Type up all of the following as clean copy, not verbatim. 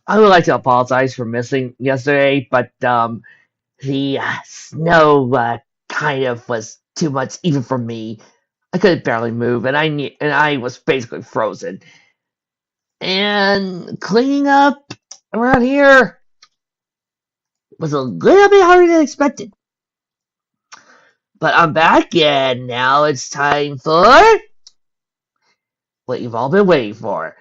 I would like to apologize for missing yesterday, but the snow kind of was too much even for me. I could barely move, and I was basically frozen. And cleaning up around here was a little bit harder than expected. But I'm back, and now it's time for what you've all been waiting for.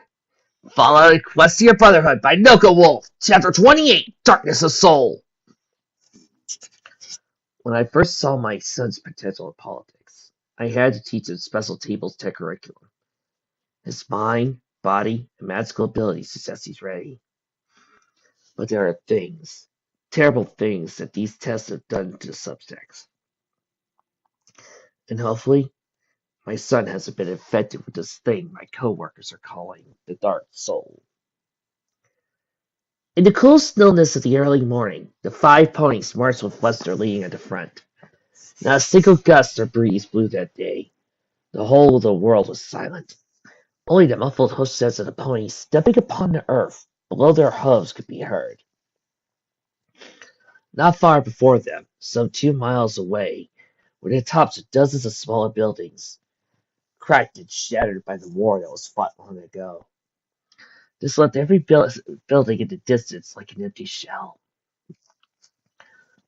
Follow Equestria Brotherhood by Noka Wolf, Chapter 28, Darkness of Soul. When I first saw my son's potential in politics, I had to teach him special tables tech curriculum. His mind, body, and magical abilities suggest he's ready. But there are things, terrible things, that these tests have done to the subjects. And hopefully, my son hasn't been infected with this thing my coworkers are calling the Dark Soul. In the cool stillness of the early morning, the 5 ponies marched with Lester leading at the front. Not a single gust or breeze blew that day. The whole of the world was silent. Only the muffled hoofsteps of the ponies stepping upon the earth below their hooves could be heard. Not far before them, some 2 miles away, were the tops of dozens of smaller buildings, cracked and shattered by the war that was fought long ago. This left every building in the distance like an empty shell.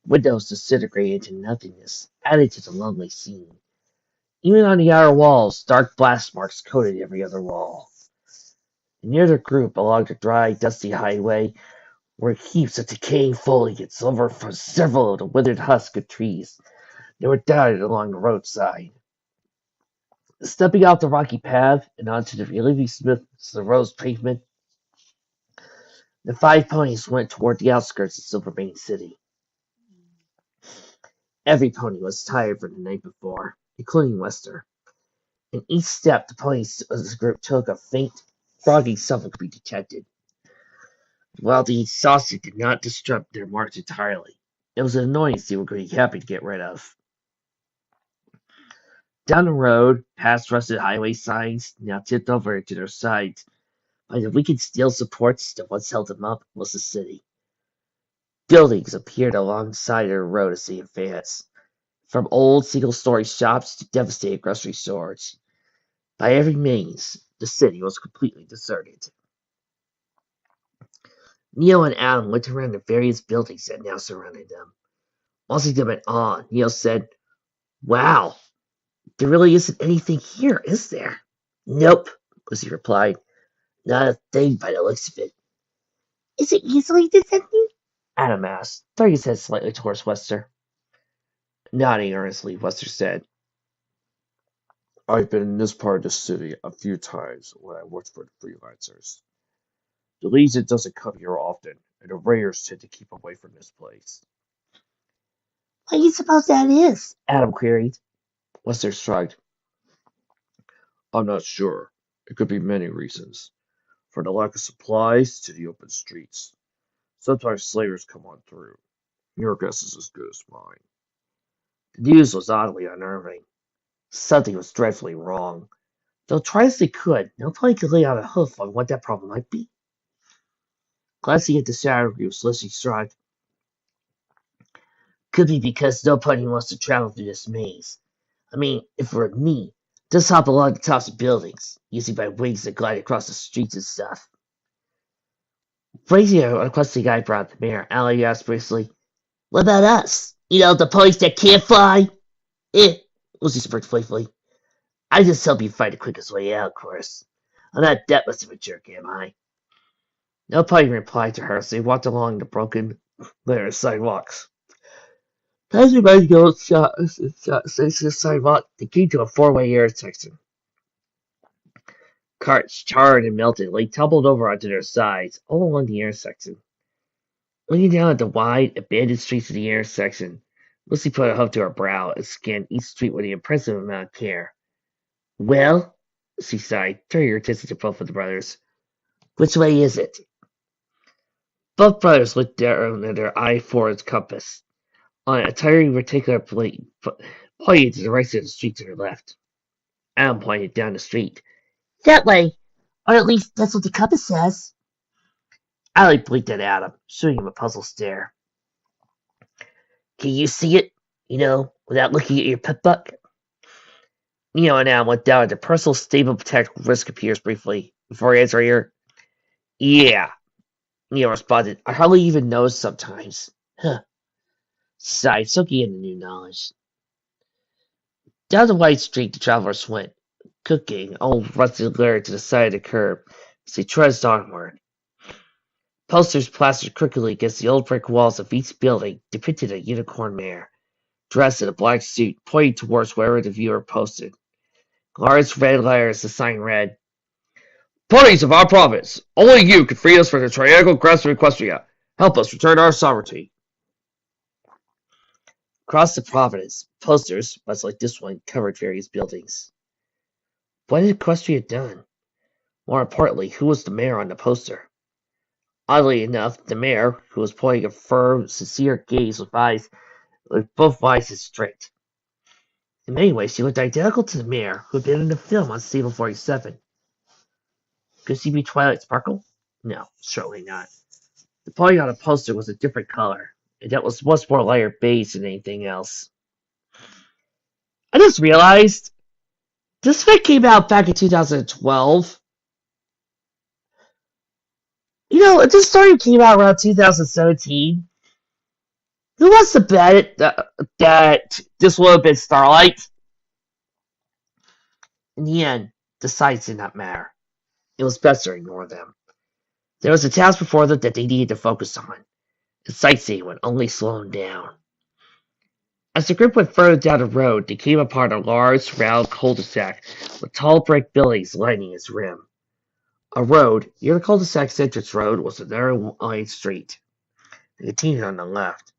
Windows disintegrated into nothingness, adding to the lonely scene. Even on the outer walls, dark blast marks coated every other wall. Near the group, along the dry, dusty highway, were heaps of decaying foliage and silver from several of the withered husks of trees that were dotted along the roadside. Stepping off the rocky path and onto the relieving smooth rose pavement, the 5 ponies went toward the outskirts of Silvermane City. Every pony was tired from the night before, including Lester. In each step the ponies of the group took, a faint, froggy sound could be detected. While the exhaustion did not disrupt their march entirely, it was an annoyance they were going to be happy to get rid of. Down the road, past rusted highway signs, now tipped over to their sides by the weakened steel supports that once held them up, was the city. Buildings appeared alongside the road as they advanced, from old single-story shops to devastated grocery stores. By every means, the city was completely deserted. Neo and Adam looked around the various buildings that now surrounded them. Watching them in awe, Neo said, "Wow, there really isn't anything here, is there?" "Nope," Lucy replied. "Not a thing by the looks of it." "Is it easily defended?" Adam asked, turning his head slightly towards Wester. Nodding earnestly, Wester said, I've been in this part of the city a few times when I worked for the freelancers. The Legion doesn't come here often, and the raiders tend to keep away from this place. "What do you suppose that is?" Adam queried. Wester shrugged. I'm not sure. It could be many reasons. From the lack of supplies to the open streets. Sometimes slavers come on through. Your guess is as good as mine. The news was oddly unnerving. Something was dreadfully wrong. Though try as they could, nobody could lay out a hoof on what that problem might be. Glancing at the shadow groups, Lucy shrugged. "Could be because nobody wants to travel through this maze. I mean, if it were me, just hop along the tops of buildings, using my wings to glide across the streets and stuff." Raising a requesting eyebrow at the mayor, Allie asked briefly, "What about us? You know, the ponies that can't fly?" "Eh," Lucy smirked playfully. "I just help you find the quickest way out, of course. I'm not that much of a jerk, am I?" Nobody replied to her as they walked along the broken, littered sidewalks. As we might go the sidewalk, they came to a four-way intersection. Carts, charred and melted, lay tumbled over onto their sides, all along the intersection. Looking down at the wide, abandoned streets of the intersection, Lucy put her hoof to her brow and scanned each street with an impressive amount of care. "Well," she sighed, turning her attention to both of the brothers, "which way is it?" Both brothers looked down at their eye-forward compass. On a tiny rectangular plate pointed to the right side of the street to their left. Adam pointed down the street. "That way, or at least that's what the compass says." Allie blinked at him, shooting him a puzzled stare. Can you see it? Without looking at your pet book? And Adam went down into personal stable protect risk appears briefly before answering her. Yeah, Neo responded. I hardly even notice sometimes. Huh. Sighed, soaking in the new knowledge. Down the wide street the travelers went, cooking old rusted litter to the side of the curb as they trudged onward. Posters plastered crookedly against the old brick walls of each building depicted a unicorn mare, dressed in a black suit, pointing towards wherever the viewer posted. Large red letters, the sign read, Parties of our province! Only you can free us from the tyrannical grasp of Equestria. Help us return our sovereignty. Across the province, posters, much like this one, covered various buildings. What had Equestria done? More importantly, who was the mayor on the poster? Oddly enough, the mayor, who was pointing a firm, sincere gaze with both eyes strict. In many ways, she looked identical to the mayor who had been in the film on Stable 47. Could she be Twilight Sparkle? No, certainly not. The point on the poster was a different color, and that was much more lighter beige than anything else. I just realized this fic came out back in 2012. If this story came out around 2017, who wants to bet that this would have been Starlight? In the end, the sights did not matter. It was best to ignore them. There was a task before them that they needed to focus on, and sightseeing would only slow them down. As the group went further down the road, they came upon a large, round cul-de-sac with tall brick buildings lining its rim. A road, near the cul-de-sac's entrance road, was a narrow wide street. It continued on the left.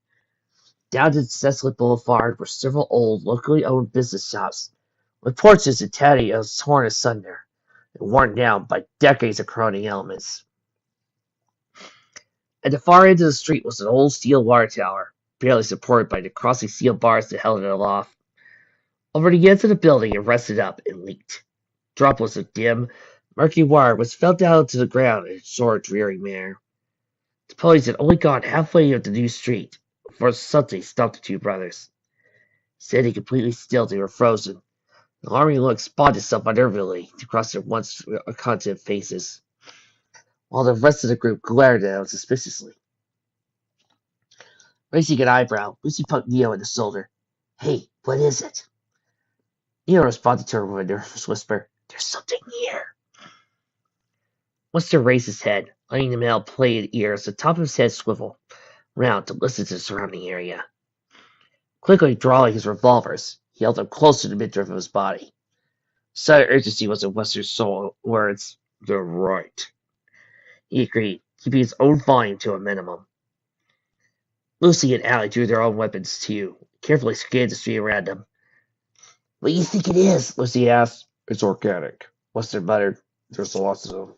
Down this desolate boulevard were several old, locally owned business shops, with porches and patios torn asunder and worn down by decades of corroding elements. At the far end of the street was an old steel water tower, barely supported by the crossing steel bars that held it aloft. Over the edge of the building it rested up and leaked. Droplets of dim, murky water was fell down to the ground in a short, dreary manner. The police had only gone halfway up the new street before something stopped the two brothers. Standing completely still, they were frozen. An alarming look spawned itself unnervingly across their once content faces, while the rest of the group glared at them suspiciously. Raising an eyebrow, Lucy poked Neo in the shoulder. Hey, what is it? Neo responded to her with a nervous whisper. There's something here. Winston raised his head, letting the male play at ears, the top of his head swivel round to listen to the surrounding area. Quickly drawing his revolvers, he held them close to the midriff of his body. Sudden urgency was in Weston's soul words. They're right. He agreed, keeping his own volume to a minimum. Lucy and Allie drew their own weapons too, carefully scanned the street around them. What do you think it is? Lucy asked. It's organic. Weston muttered. There's lots of them.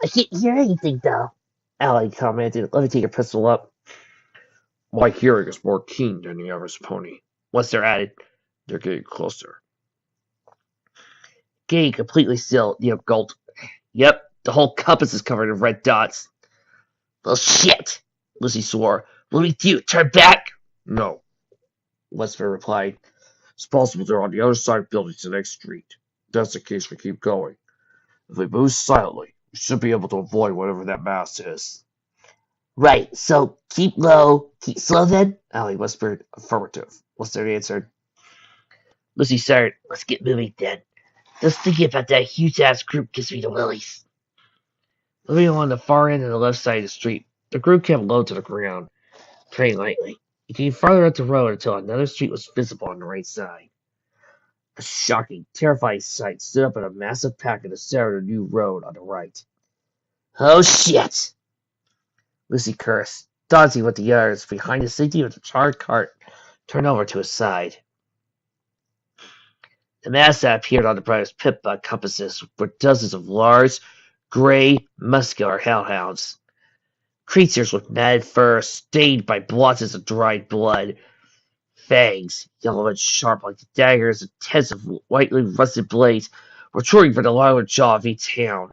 I can't hear anything, though, Allie commented. Let me take your pistol up. My hearing is more keen than the average pony. Weston added. They're getting closer. Getting completely still, Neo gulped. Yep, the whole compass is covered in red dots. Well, shit, Lucy swore. What do we do? Turn back? No, Westford replied. it's possible they're on the other side of the building to the next street. If that's the case, we keep going. If we move silently, we should be able to avoid whatever that mass is. Right, so keep low, keep slow then? Allie whispered. Affirmative. Westford answered. Lucy started. Let's get moving then. Just thinking about that huge-ass group gives me the willies. Moving along the far end of the left side of the street, the group came low to the ground, treading lightly. It came farther up the road until another street was visible on the right side. A shocking, terrifying sight stood up in a massive pack in the center of the new road on the right. Oh shit! Lucy cursed, dodging with the others behind the safety of the charred cart turned over to his side. The mass that appeared on the brothers' pit butt compasses were dozens of large, gray, muscular hellhounds. Creatures with matted fur stained by blotches of dried blood. Fangs, yellow and sharp like the daggers and tens of whitely rusted blades, protruding from the lower jaw of each hound.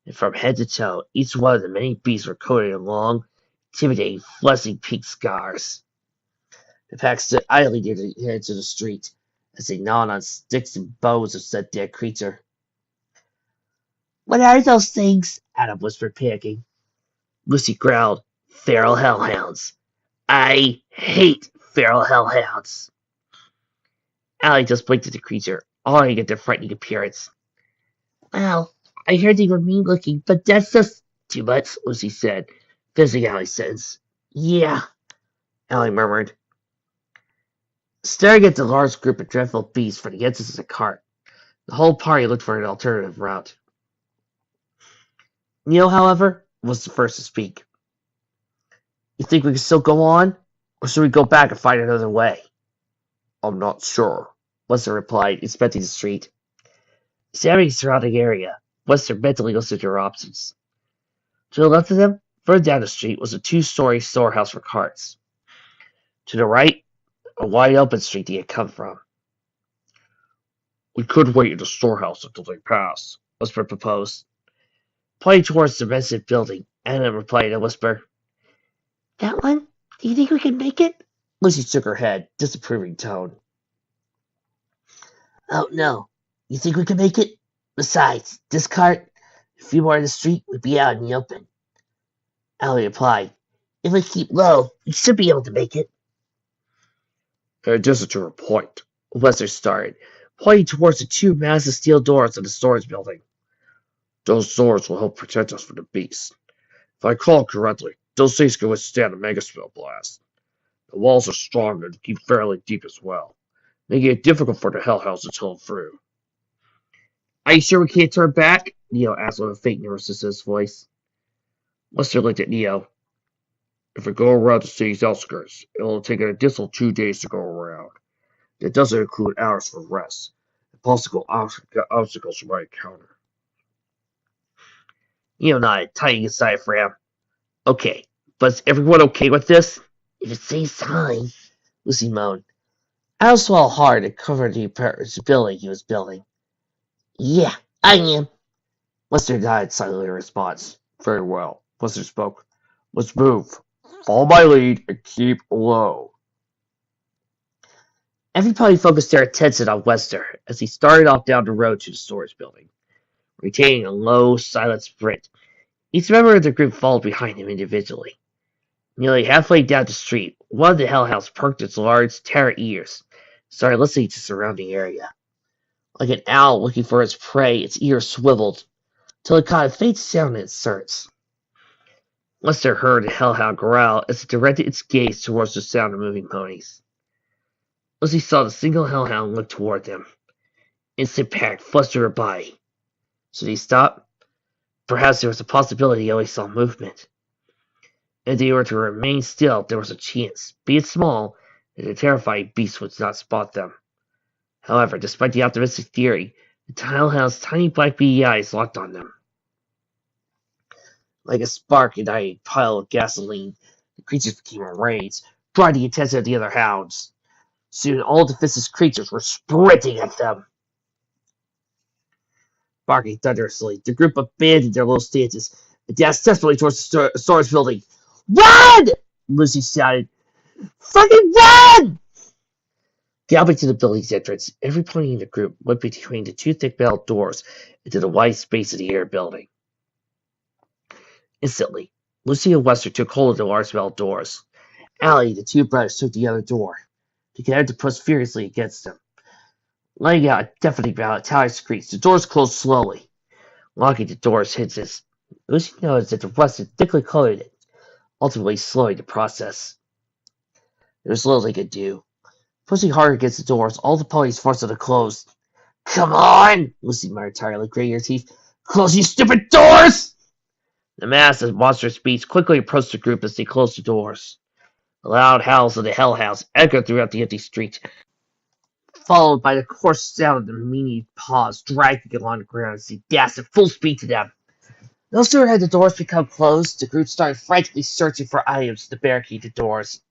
and from head to toe, each one of the many beasts were coated in long, intimidating, fleshy pink scars. The pack stood idly near the edge of the street as they gnawed on sticks and bones of said dead creature. "What are those things?" Adam whispered, panicking. Lucy growled, "Feral hellhounds. I hate feral hellhounds." Allie just blinked at the creature, awing at their frightening appearance. "Well, I heard they were mean looking, but that's just too much," Lucy said, finishing Allie's sentence. "Yeah," Allie murmured, staring at the large group of dreadful beasts for the entrance of the cart. The whole party looked for an alternative route. Neil, however, was the first to speak. "You think we can still go on, or should we go back and find another way?" I'm not sure, Wester replied, inspecting the street. Examining the surrounding area, Wester mentally listed their options. To the left of them, further down the street, was a two-story storehouse for carts. To the right, a wide open street they had come from. We could wait in the storehouse until they pass, Whisper proposed. Pointing towards the massive building, Anna replied in a whisper, "That one? Do you think we can make it?" Lucy shook her head, disapproving tone. "Oh, no. You think we can make it? Besides, this cart, a few more in the street, would be out in the open." Allie replied, "If we keep low, we should be able to make it." In addition to her point, Wester started, pointing towards the two massive steel doors of the storage building. those doors will help protect us from the beast. If I recall correctly, those things can withstand a megaspell blast. The walls are strong and keep fairly deep as well, making it difficult for the hellhounds to tunnel through. "Are you sure we can't turn back?" Neo asked with a faint nervousness in his voice. Wester looked at Neo. If we go around the city's outskirts, it will take an additional 2 days to go around. That doesn't include hours for rest and possible obstacles we might encounter. Neo nodded, tightening his diaphragm. "Okay, but is everyone okay with this?" "If it saves time," Lucy moaned. Al swallowed hard and covered the building he was building. "Yeah, I am." Wester nodded silently in response. Very well, Blizzard spoke. Let's move. Follow my lead and keep low. Everybody focused their attention on Wester as he started off down the road to the storage building, retaining a low, silent sprint. Each member of the group followed behind him individually. Nearly halfway down the street, one of the hellhounds perked its large, terror ears, and started listening to the surrounding area. Like an owl looking for its prey, its ears swiveled, till it caught a faint sound in its certs. Lester heard the hellhound growl as it directed its gaze towards the sound of moving ponies. Lucy saw the single hellhound look toward them. Instant panic flustered her body. Should he stop? Perhaps there was a possibility he only saw movement. If they were to remain still, there was a chance, be it small, that the terrifying beast would not spot them. However, despite the optimistic theory, the hellhound's tiny black beady eyes locked on them. Like a spark-ignited pile of gasoline, the creatures became enraged, drawing the attention of the other hounds. Soon all the vicious creatures were sprinting at them. Barking thunderously, the group abandoned their little stances and dashed desperately towards the storage building. "Run!" Lucy shouted. "Fucking run!" Galloping to the building's entrance, every pony in the group went between the two thick metal doors into the wide space of the air building. Instantly, Lucy and Wester took hold of the large metal doors. Allie and the two brothers took the other door. They continued to push furiously against them. Letting out a deafening metallic screech, the doors closed slowly, locking the door's hinges. Lucy noticed that the rust had thickly coated it, ultimately slowing the process. There was little they could do. Pushing hard against the doors, all the ponies forced them to close. "Come on!" Lucy muttered tiredly, gritting her teeth. "Close, you stupid doors!" The mass of monstrous beasts quickly approached the group as they closed the doors. The loud howls of the hellhounds echoed throughout the empty street, followed by the coarse sound of the meaty paws dragging along the ground as they dashed at full speed to them. No sooner had the doors become closed, the group started frantically searching for items to barricade the doors.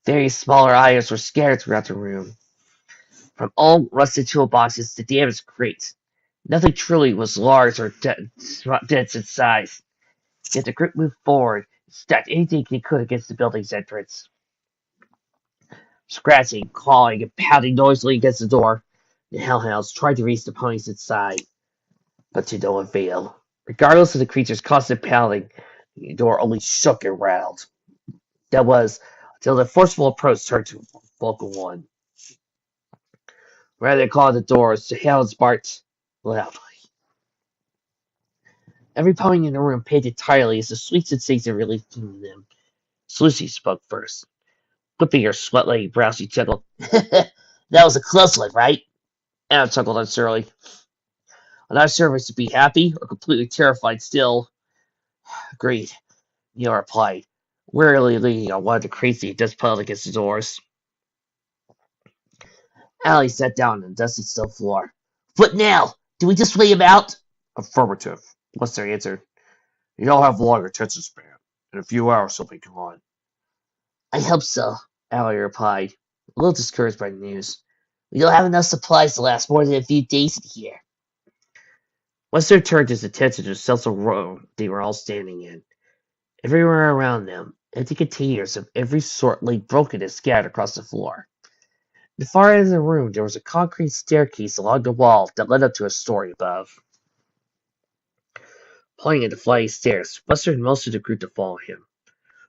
Various smaller items were scattered throughout the room, from old rusted toolboxes to damaged crates. Nothing truly was large or dense in size, yet the group moved forward and stacked anything they could against the building's entrance. Scratching, clawing, and pounding noisily against the door, the hellhounds tried to reach the ponies inside, but to no avail. Regardless of the creature's constant pounding, the door only shook and rattled. That was until the forceful approach turned to Vocal One. Rather than claw the doors, the hounds barked loudly. Every pony in the room paid entirely as the sweet sensation relieved from them. Lucy spoke first. Whipping her sweat-lady brows, she chuckled. That was a close one, right? Anna chuckled unsurely. I'm not sure if I should be happy or completely terrified still. Agreed, Neil replied, wearily leaning on one of the crazy dust piled against the doors. Allie sat down on the dusty stone floor. What now? Do we just lay him out? Affirmative, Lester answered. You all have a long attention span. In a few hours he'll be gone. I hope so, Allie replied, a little discouraged by the news. We don't have enough supplies to last more than a few days in here. Lester turned his attention to the central room they were all standing in. Everywhere around them, empty containers of every sort lay broken and scattered across the floor. At the far end of the room, there was a concrete staircase along the wall that led up to a story above. Pointing at the flight of stairs, Lester and most of the group to follow him.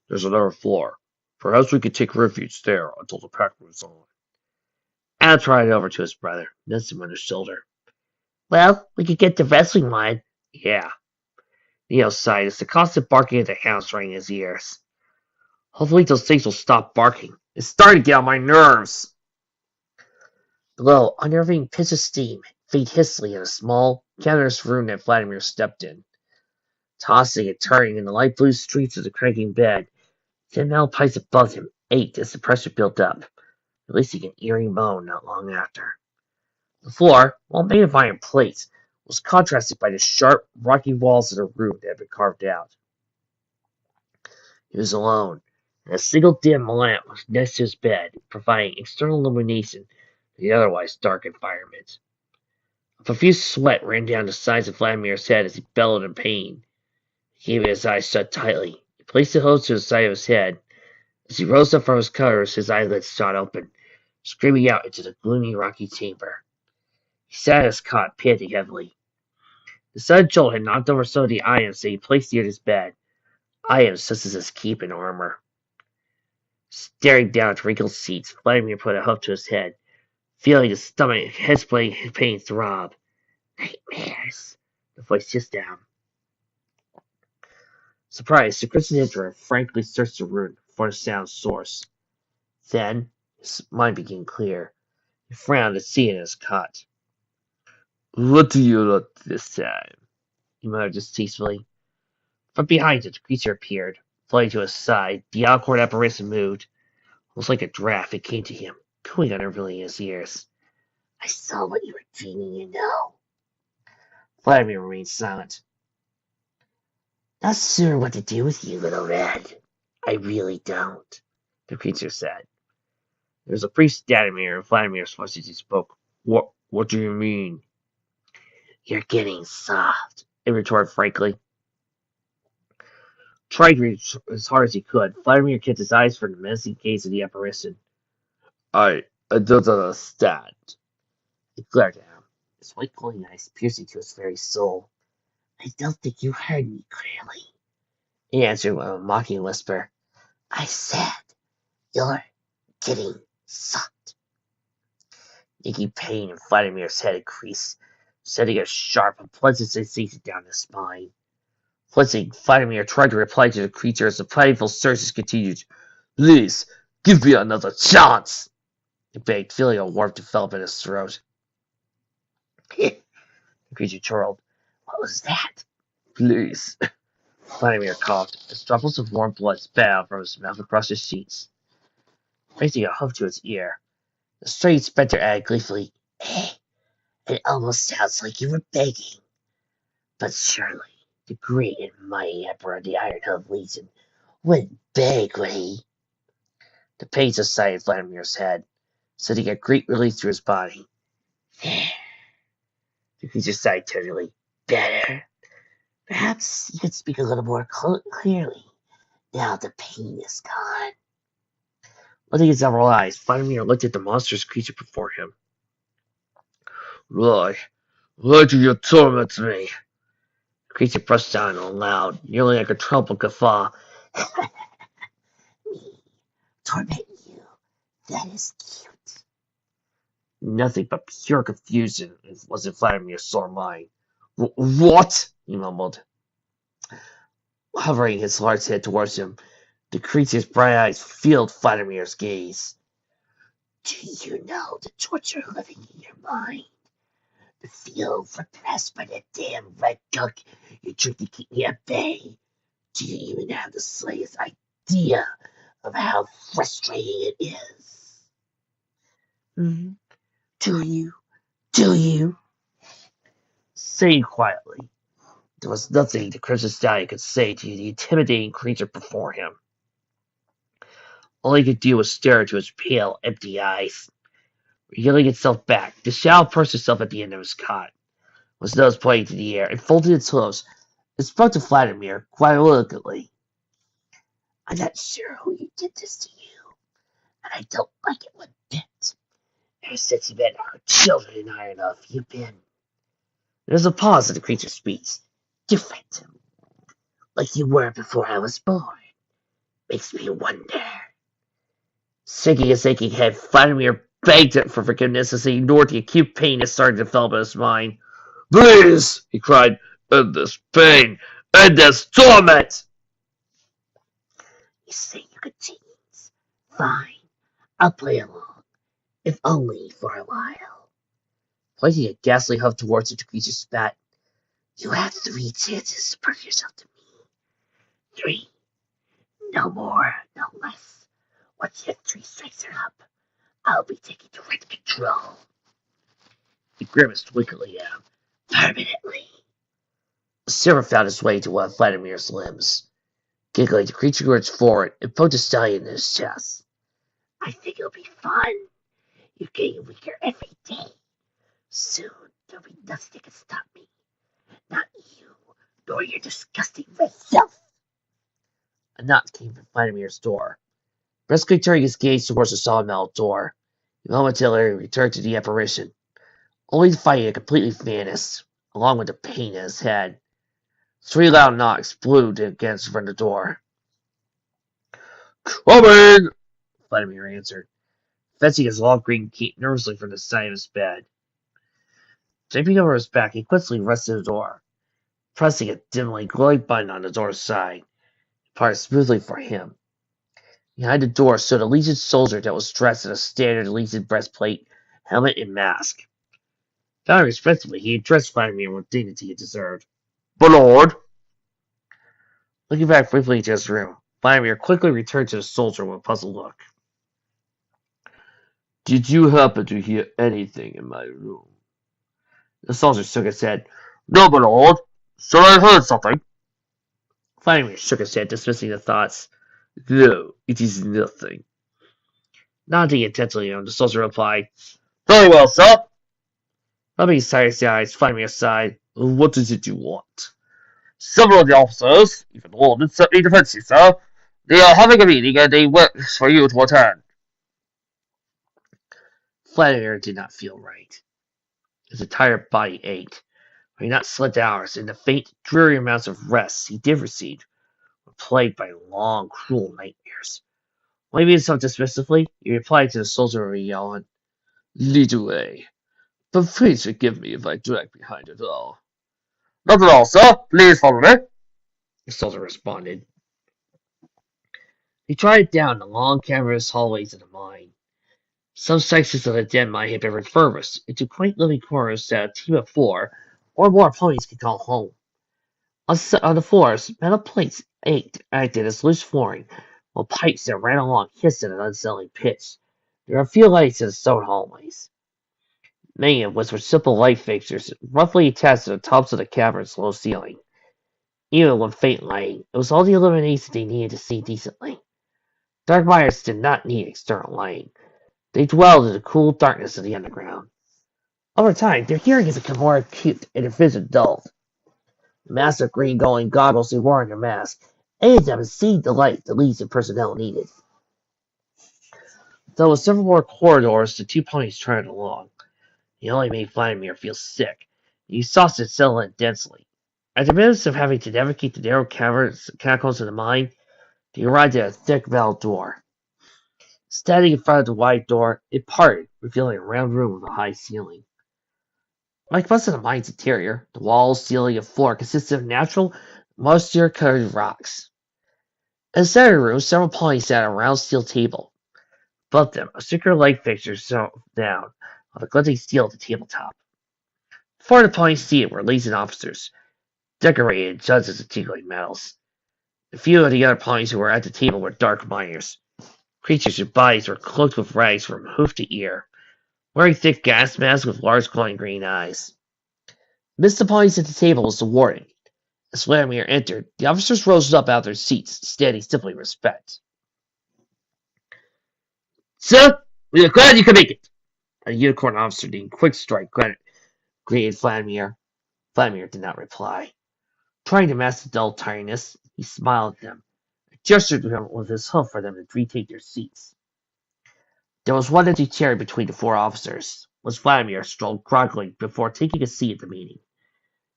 There's another floor. Perhaps we could take refuge there until the pack moves on. Al tried over to his brother, nudged him on his shoulder. Well, we could get the wrestling line. Yeah. Neil sighed as the constant barking of the hounds rang in his ears. Hopefully those things will stop barking. It's starting to get on my nerves. Below, unnerving pitch of steam faded hastily in a small, cavernous room that Vladimir stepped in. Tossing and turning in the light blue streets of the cranking bed, the metal pipes above him ached as the pressure built up, releasing an eerie moan not long after. The floor, while made of iron plates, was contrasted by the sharp, rocky walls of the room that had been carved out. He was alone, and a single dim lamp was next to his bed, providing external illumination to the otherwise dark environment. A profuse sweat ran down the sides of Vladimir's head as he bellowed in pain. He gave his eyes shut tightly. He placed the hose to the side of his head. As he rose up from his covers, his eyelids shot open, screaming out into the gloomy, rocky chamber. He sat at his cot, panting heavily. The sudden jolt had knocked over some of the items that he placed near his bed, items such as his cape and armor. Staring down at the wrinkled seats, Vladimir put a hook to his head, feeling his stomach and head-splitting pain throb. Nightmares, the voice hissed down. Surprised, the Crimson Emperor frankly searched the room for the sound's source. Then, his mind became clear. He frowned at seeing his cot. What do you want this time? He muttered distastefully. From behind it, the creature appeared, floating to his side. The awkward apparition moved. Almost like a draft, it came to him, cooing unnervingly in his ears. I saw what you were dreaming, you know. Vladimir remained silent. Not sure what to do with you, little red. I really don't, the creature said. There was a brief stammering in Vladimir's voice as he spoke. What do you mean? You're getting soft, it retorted frankly. Trying to reach as hard as he could, Vladimir kept his eyes from the menacing gaze of the apparition. I don't understand. He glared at him, his white glowing eyes piercing to his very soul. I don't think you heard me clearly, he answered with a mocking whisper. I said, you're getting soft. Aching pain in Vladimir's head increased, sending a sharp, unpleasant sensation down his spine. Flinching, Vladimir tried to reply to the creature as the painful surges continued. Please, give me another chance, he begged, feeling a warmth develop in his throat. The creature chortled. What was that? Please. Vladimir coughed as droplets of warm blood spat out from his mouth across the sheets. Raising a hoof to his ear, the strange spectre added gleefully, it almost sounds like you were begging. But surely, the great and mighty Emperor of the Iron-Held Legion wouldn't beg, would he? The pain subsided Vladimir's head, sending a great relief through his body. There. The creature sighed tenderly. Better. Perhaps you could speak a little more clearly. Now the pain is gone. Looking his several eyes, Vladimir looked at the monstrous creature before him. Why do you torment me? The creature brushed down on loud, nearly like a troubled guffaw. Me torment you. That is cute. Nothing but pure confusion was in Vladimir's sore mind. What? He mumbled, hovering his large head towards him. The creature's bright eyes filled Vladimir's gaze. Do you know the torture living in your mind? The feel repressed by that damn red gunk you drink to keep me at bay? Do you even have the slightest idea of how frustrating it is? Mm, do you? Do you? Say quietly. There was nothing the Crimson Stallion could say to the intimidating creature before him. All he could do was stare into his pale, empty eyes. Reeling itself back, the shadow perched itself at the end of his cot, with its nose pointing to the air, and folded its hooves. It spoke to Vladimir quite eloquently. I'm not sure who you did this to you, and I don't like it one bit. Ever since you met our children in Iron Off, you've been. There's a pause in the creature's speech. Different. Like you were before I was born. Makes me wonder. Shaking his aching head, Vladimir begged it for forgiveness as he ignored the acute pain that started to develop in his mind. Please, he cried, end this pain, end this torment! You say you could change. Fine. I'll play along, if only for a while. Pointing a ghastly hoof towards the creature's spat. You have 3 chances to prove yourself to me. 3. No more, no less. Once your 3 strikes are up, I'll be taking direct control. He grimaced wickedly at him. Permanently. A shiver found its way to one of Vladimir's limbs. Giggling, the creature lurched forward and poked a stallion in his chest. I think it'll be fun. You're getting weaker every day. Soon there'll be nothing that can stop me. Not you, nor your disgusting red self. A knock came from Vladimir's door. Briskly turning his gaze towards the solid metal door, he momentarily returned to the apparition, only to find it completely vanished, along with the pain in his head. 3 loud knocks blew against the front of the door. Coming! Vladimir answered, fetching his long green cape nervously from the side of his bed. Draping over his back, he quickly rested the door, pressing a dimly glowing button on the door's side. It parted smoothly for him. Behind the door stood a Legion soldier that was dressed in a standard Legion breastplate, helmet, and mask. Found respectfully, he addressed Vladimir with dignity he deserved. My lord! Looking back briefly into his room, Vladimir quickly returned to the soldier with a puzzled look. Did you happen to hear anything in my room? The soldier shook his head. No, my lord. Sure, I heard something. Vladimir shook his head, dismissing the thoughts. No, it is nothing. Nodding intently, the soldier replied, Very well, sir. rubbing his tired eyes, Vladimir sighed. What is it you want? Several of the officers, even one, certainly defensive, sir. They are having a meeting and they wish for you to attend. Vladimir did not feel right. His entire body ached. He had not slept hours, and the faint, dreary amounts of rest he did receive were plagued by long, cruel nightmares. Waving himself dismissively, he replied to the soldier with a yawn. Lead away. But please forgive me if I drag behind it all. Not at all, sir. Please follow me. The soldier responded. He trotted down the long, cavernous hallways of the mine. Some sections of the den mine had been refurbished into quaint living quarters that a team of 4 or more ponies could call home. On the floors, metal plates acted as loose flooring, while pipes that ran along hissed at an unsettling pitch. There were a few lights in the stone hallways, many of which were simple light fixtures roughly attached to the tops of the cavern's low ceiling. Even with faint lighting, it was all the illumination they needed to see decently. Dark miners did not need external lighting. They dwelled in the cool darkness of the underground. Over time, their hearing has become more acute and their vision dulled. The massive green glowing goggles they wore on their masks aided them in seeing the light the Legion personnel needed. Though with several more corridors, the two ponies trotted along. He only made Vladimir feel sick. He saw it settle in densely. After minutes of having to navigate the narrow caverns, catacombs of the mine, they arrived at a thick metal door. Standing in front of the wide door, it parted, revealing a round room with a high ceiling. Like most of the mine's interior, the walls, ceiling, and floor consisted of natural, moisture-coated rocks. In the center of the room, several ponies sat at a round steel table. Above them, a circular light fixture shone down on the glinting steel at the tabletop. Before the ponies seated were Legion officers, decorated judges of tingling metals. A few of the other ponies who were at the table were dark miners, creatures whose bodies were cloaked with rags from hoof to ear, wearing thick gas masks with large glowing green eyes. Amidst the ponies at the table was the warden. As Vladimir entered, the officers rose up out of their seats, standing stiffly in respect. "Sir, we are glad you could make it," a unicorn officer named Quickstrike greeted Vladimir. Vladimir did not reply. Trying to mask the dull tiredness, he smiled at them, and gestured to them with his hoof for them to retake their seats. There was one empty chair between the four officers, which Vladimir strolled groggily before taking a seat at the meeting.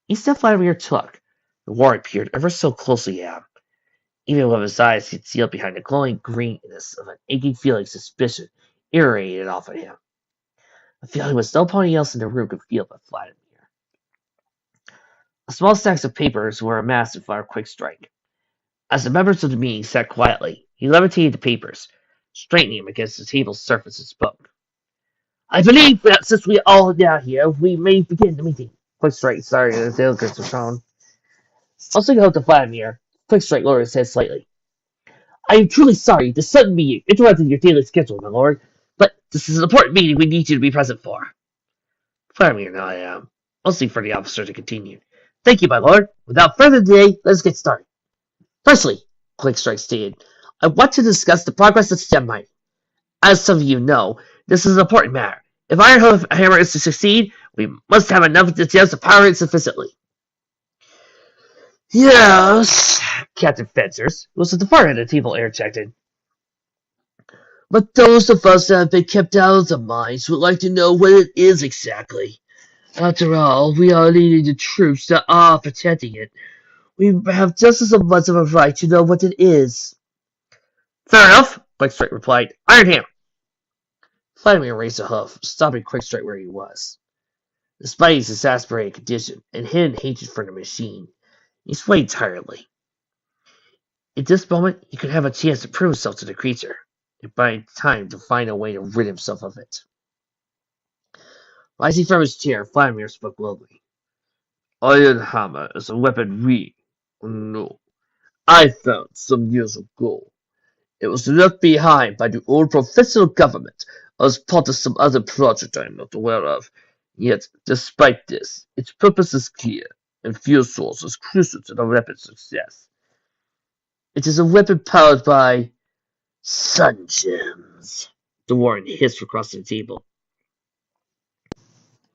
Each step Vladimir took, the warden peered ever so closely at him, even with his eyes concealed behind the glowing greenness of an aching feeling of suspicion irradiated off of him. A feeling which nobody else in the room could feel but Vladimir. A small stacks of papers were amassed in front of Quickstrike. As the members of the meeting sat quietly, he levitated the papers, straightening them against the table's surface and spoke. "I believe that since we are all now here, we may begin the meeting." Quickstrike started in a delicate tone. Also go to Vladimir. Quickstrike lowered his head slightly. "I am truly sorry the sudden meeting interrupted your daily schedule, my lord, but this is an important meeting we need you to be present for." Vladimir nodded, mostly for the officer to continue. "Thank you, my lord. Without further delay, let's get started. Firstly," Quickstrike stated, "I want to discuss the progress of stem mining. As some of you know, this is an important matter. If Iron Hammer is to succeed, we must have enough gems to power it sufficiently." "Yes," Captain Fencers, who was at the far end of the table, interjected. "But those of us that have been kept out of the mines would like to know what it is exactly. After all, we are leading the troops that are protecting it. We have just as much of a right to know what it is." "Fair enough," Quickstrike replied. "Iron Hammer." Vladimir raised a hoof, stopping Quickstrike where he was. Despite his exasperated condition and hidden hatred for the machine, he swayed tiredly. At this moment, he could have a chance to prove himself to the creature, and by time to find a way to rid himself of it. Rising from his chair, Vladimir spoke loudly. "Iron Hammer is a weapon I found some years ago. It was left behind by the old provincial government as part of some other project I am not aware of. Yet, despite this, its purpose is clear, and fuel source is crucial to the weapon's success. It is a weapon powered by sun gems," the warden hissed across the table.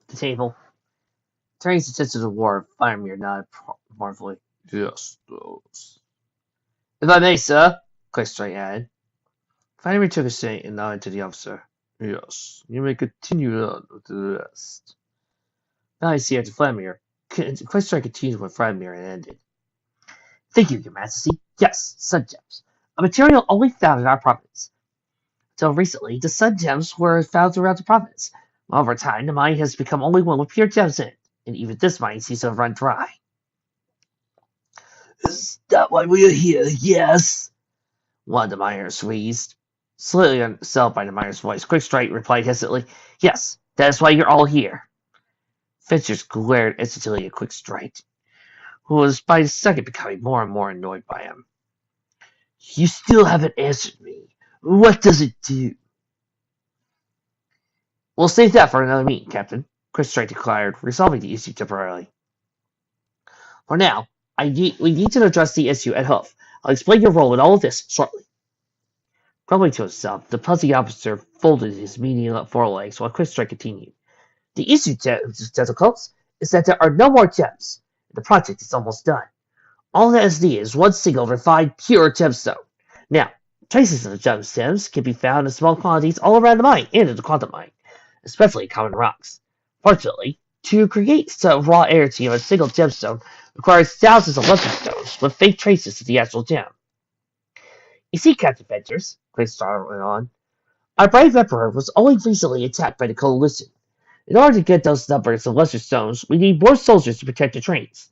The table. Turning his attention to the war, Vladimir nodded mournfully. "Yes, those." "If I may, sir," Quickstrike added. Vladimir took a seat and nodded to the officer. "Yes, you may continue on with the rest." Now I see after Vladimir. Quickstrike continued when Vladimir had ended. "Thank you, Your Majesty. Yes, sun gems. A material only found in our province. Until recently, the sun gems were found throughout the province. Over time, the mine has become only one with pure gems in it, and even this mine seems to have run dry." "Is that why we are here? Yes," one of the miners wheezed. Slightly unsettled by the miner's voice, Quickstrike replied hesitantly, "Yes, that is why you're all here." Finchers glared instantly at Quickstrike, who was by the second becoming more and more annoyed by him. "You still haven't answered me. What does it do?" "We'll save that for another meeting, Captain," Quickstrike declared, resolving the issue temporarily. "For now, we need to address the issue at Hoof. I'll explain your role in all of this shortly." Grumbling to himself, the puzzling officer folded his medium forelegs while Quickstrike continued. The issue, Tentacles, is that there are no more gems. The project is almost done. All that is needed is one single refined, pure gemstone. Now, traces of the gemstones can be found in small quantities all around the mine and in the quantum mine, especially in common rocks. Fortunately, to create some raw energy of a single gemstone requires thousands of lesser stones with faint traces of the actual gem. You see, Captain Ventures, Greystar went on, our brave Emperor was only recently attacked by the Coalition. In order to get those numbers of lesser stones, we need more soldiers to protect the trains.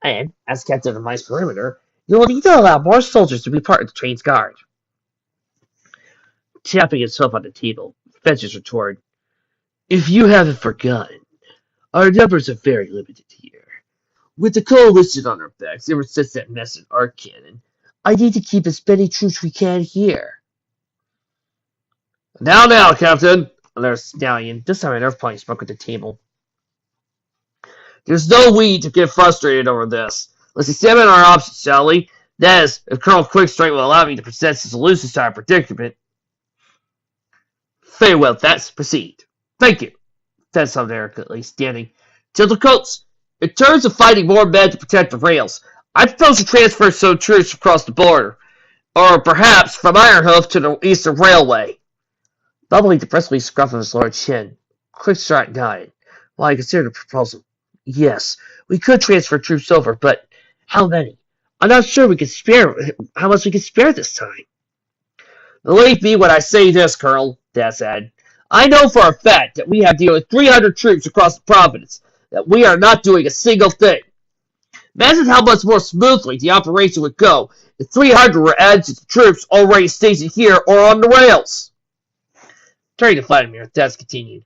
And, as captain of the mine's perimeter, you will need to allow more soldiers to be part of the train's guard. Tapping himself on the table, Ventures retorted, if you haven't forgotten, our numbers are very limited here. With the Coalition on our backs ever since that mess in Arc Cannon, I need to keep as many troops we can here. Now, Captain! Another stallion, this time an Earthplane, spoke at the table. There's no need to get frustrated over this. Let's examine our options, shall we? That is, if Colonel Quickstrike will allow me to present some solutions to our predicament. Very well, let's proceed. Thank you, said some arrogantly, standing. Tildecoats, in terms of finding more men to protect the rails, I propose to transfer some troops across the border, or perhaps from Ironhoof to the Eastern Railway. Bubbling depressively scruffed his lower chin, Quickstrike nodded, while he considered the proposal. Yes, we could transfer troops over, but how many? I'm not sure we can spare how much we can spare this time. Believe me when I say this, Colonel, Dad said. I know for a fact that we have nearly 300 troops across the province, that we are not doing a single thing. Imagine how much more smoothly the operation would go if 300 were added to the troops already stationed here or on the rails. Turning to Vladimir, Dad continued.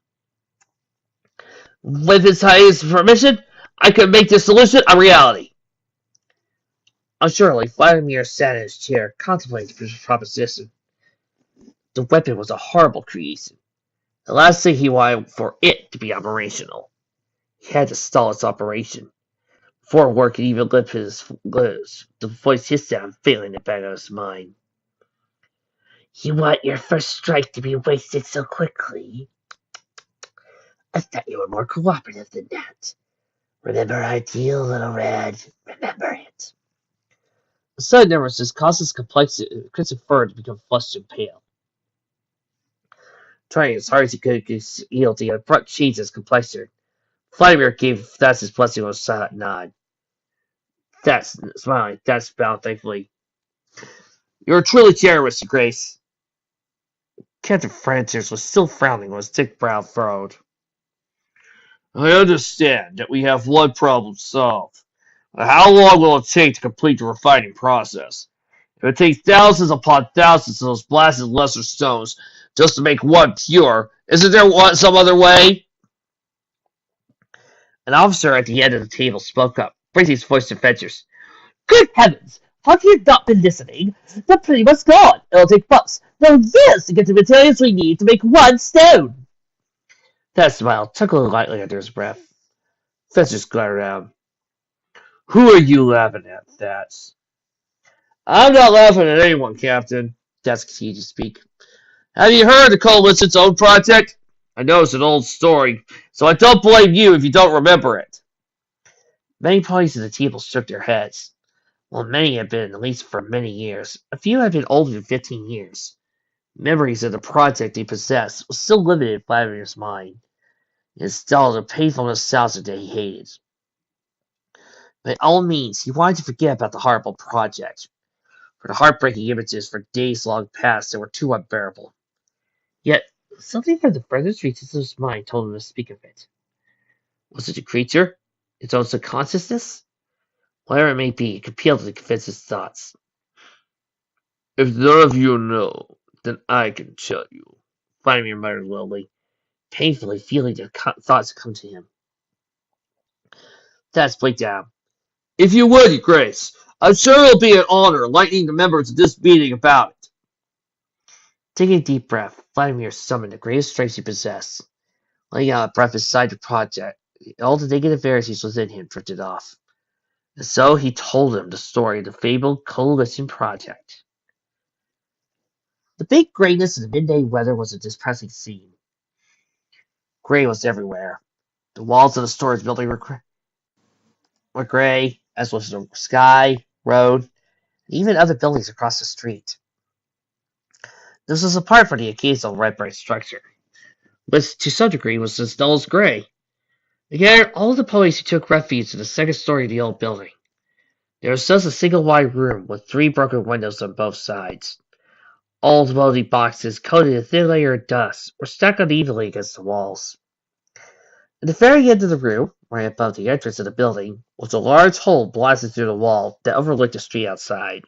With His Highness' permission, I could make this solution a reality. Unsurely, Vladimir sat in his chair, contemplating the proposition. The weapon was a horrible creation. The last thing he wanted for it to be operational. He had to stall its operation. Before word could even lift his lips, the voice hissed out, failing the back of his mind. You want your first strike to be wasted so quickly? I thought you were more cooperative than that. Remember our deal, little Red. Remember it. The sudden nervousness caused his crimson fur to become flushed and pale. Trying as hard as he could conceal the abrupt change in his complexion, Vladimir gave Thas his blessing with a silent nod. Thas, smiling, Thas bowed thankfully. You're truly generous, Your Grace. Captain Francis was still frowning when his thick brow furrowed. I understand that we have one problem solved. How long will it take to complete the refining process? If it takes thousands upon thousands of those blasted lesser stones just to make one pure, isn't there some other way? An officer at the end of the table spoke up, raising his voice to Ventures. Good heavens! Have you not been listening? They're pretty much gone. It'll take months, no years, to get the materials we need to make one stone. That smiled, chuckling lightly under his breath. Ventures glared at him. Who are you laughing at, Thats? I'm not laughing at anyone, Captain. Thats continued to speak. Have you heard of the Coalition's own project? I know it's an old story, so I don't blame you if you don't remember it. Many parties at the table shook their heads. While many had been at least for many years, a few had been older than 15 years. Memories of the project they possessed were still living in Vladimir's mind. It installed a painful nostalgia that he hated. By all means, he wanted to forget about the horrible project, for the heartbreaking images for days long past that were too unbearable. Yet, something from the furthest reaches of his mind told him to speak of it. Was it a creature? Its own subconsciousness? Whatever it may be, it compelled him to confess his thoughts. If none of you know, then I can tell you, Vladimir muttered lowly, painfully feeling the thoughts come to him. Thats blinked down. If you would, Your Grace, I'm sure it'll be an honor enlightening the members of this meeting about it. Taking a deep breath, Vladimir summoned the greatest strength he possessed. Letting out a breath beside the project, all the negative verities within him drifted off. And so he told him the story of the fabled Coalition project. The big grayness of the midday weather was a depressing scene. Gray was everywhere. The walls of the storage building were gray, as was the sky, road, and even other buildings across the street. This was apart from the occasional red brick structure, which to some degree was as dull as gray. Again, all of the police who took refuge in the second story of the old building. There was just a single wide room with 3 broken windows on both sides. Old moldy boxes coated in a thin layer of dust were stacked unevenly against the walls. At the very end of the room, right above the entrance of the building, was a large hole blasted through the wall that overlooked the street outside.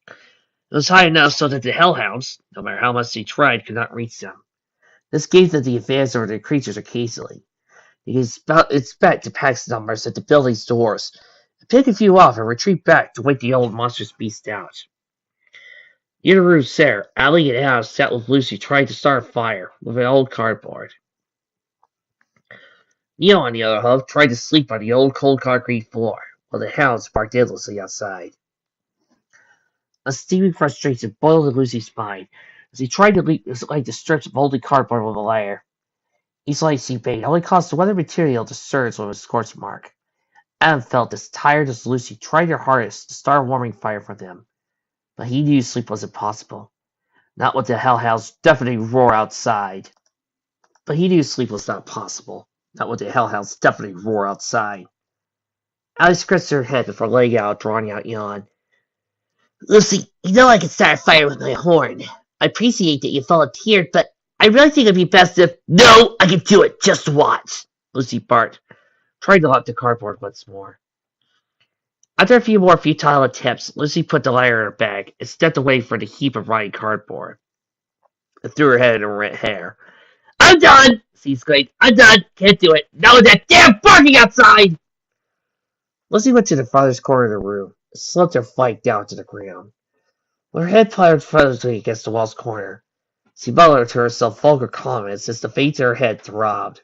It was high enough so that the hellhounds, no matter how much they tried, could not reach them. This gave them the advantage over the creatures occasionally. They could expect to pack numbers at the building's doors, pick a few off, and retreat back to wait the old monstrous beast out. Near the roof's there, Allie and Al sat with Lucy trying to start a fire with an old cardboard. Neil, on the other hand, tried to sleep on the old cold concrete floor, while the hounds barked endlessly outside. A steaming frustration boiled in Lucy's mind as he tried to light the strips of molded cardboard with a lighter. Each light she made only caused the weather material to surge with a scorch mark. Adam felt as tired as Lucy tried her hardest to start a warming fire for them, but he knew sleep was impossible. Not with the hellhounds deafening roar outside. But he knew sleep was not possible. Not with the hellhounds deafening roar outside. Alice scratched her head before laying out a drawn-out yawn. Lucy, you know I can start a fire with my horn. I appreciate that you volunteered, but I really think it'd be best if— No, I can do it. Just watch, Lucy barked, trying to lock the cardboard once more. After a few more futile attempts, Lucy put the lighter in her bag and stepped away from the heap of rotting cardboard and threw her head in her hair. I'm done! She exclaimed. I'm done! Can't do it! Not with that damn barking outside! Lucy went to the farthest corner of the room and slumped her flight down to the ground. With her head planted furtively against the wall's corner, she muttered to herself vulgar comments as the veins in her head throbbed.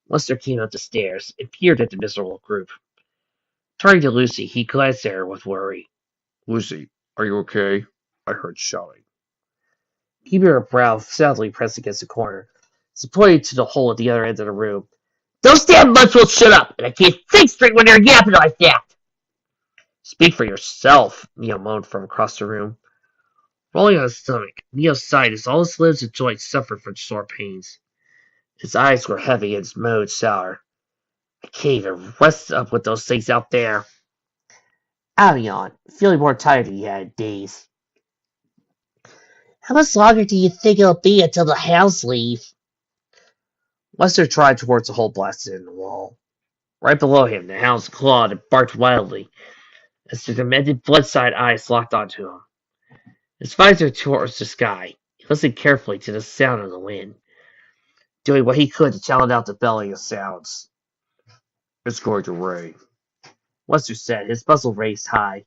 Lester came up the stairs and peered at the miserable group. Turning to Lucy, he glanced at her with worry. Lucy, are you okay? I heard shouting. Keeping her brow sadly pressed against the corner, she pointed to the hole at the other end of the room. Those damn mutts will shut up, and I can't think straight when they're yapping like that! Speak for yourself, Neil moaned from across the room. Rolling on his stomach, Neil sighed as all his limbs and joints suffered from sore pains. His eyes were heavy and his mood sour. I can't even rest up with those things out there. Al yawned, feeling more tired than he had in days. How much longer do you think it'll be until the hounds leave? Lester tried towards the hole blasted in the wall. Right below him, the hounds clawed and barked wildly as their demented, blood-side eyes locked onto him. His visor towards the sky, he listened carefully to the sound of the wind, doing what he could to challenge out the belly of sounds. It's going to rain, Lester said, his muzzle raised high.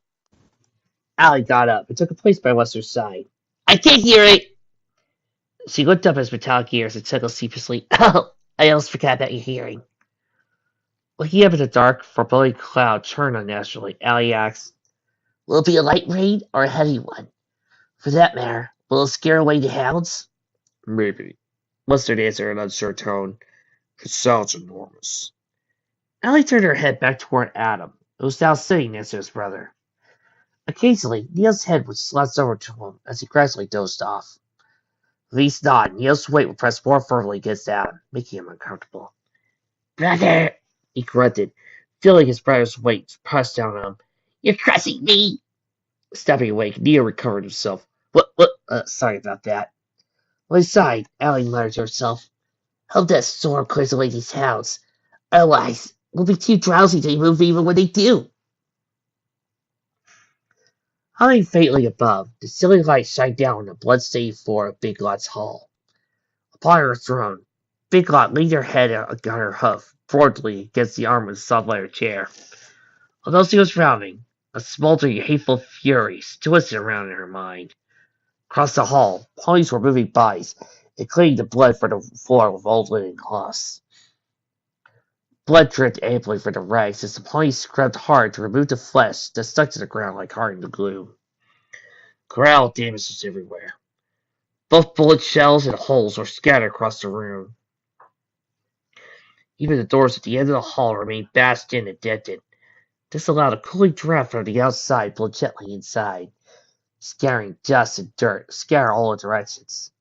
Allie got up and took a place by Lester's side. I can't hear it! She looked up at his metallic ears and chuckled sheepishly. Oh, I almost forgot about your hearing. Looking up at the dark, foreboding cloud turned unnaturally, Allie asked, Will it be a light rain or a heavy one? For that matter, will it scare away the hounds? Maybe, Lester answered in an unsure tone. It sounds enormous. Allie turned her head back toward Adam, who was now sitting next to his brother. Occasionally, Neil's head would slouch over to him as he gradually dozed off. With each nod, Neil's weight would press more firmly against Adam, making him uncomfortable. Brother, he grunted, feeling his brother's weight press down on him. You're crushing me! Stepping awake, Neil recovered himself. Sorry about that. When he sighed, Allie muttered to herself. Hope that storm clears away these hounds. Otherwise, we'll be too drowsy to move even when they do. Hovering faintly above, the ceiling light shined down on the blood-stained floor of Big Lot's hall. Upon her throne, Big Lot leaned her head on her hoof, broadly against the arm of the soft leather chair. Although she was frowning, a smoldering, hateful fury twisted around in her mind. Across the hall, ponies were moving bodies and cleaning the blood from the floor with old linen cloths. Blood dripped amply from the rags as the ponies scrubbed hard to remove the flesh that stuck to the ground like hardened glue. Corral damage was everywhere. Both bullet shells and holes were scattered across the room. Even the doors at the end of the hall remained bashed in and dented. This allowed a cooling draft from the outside blow gently inside, scattering dust and dirt scatter all directions.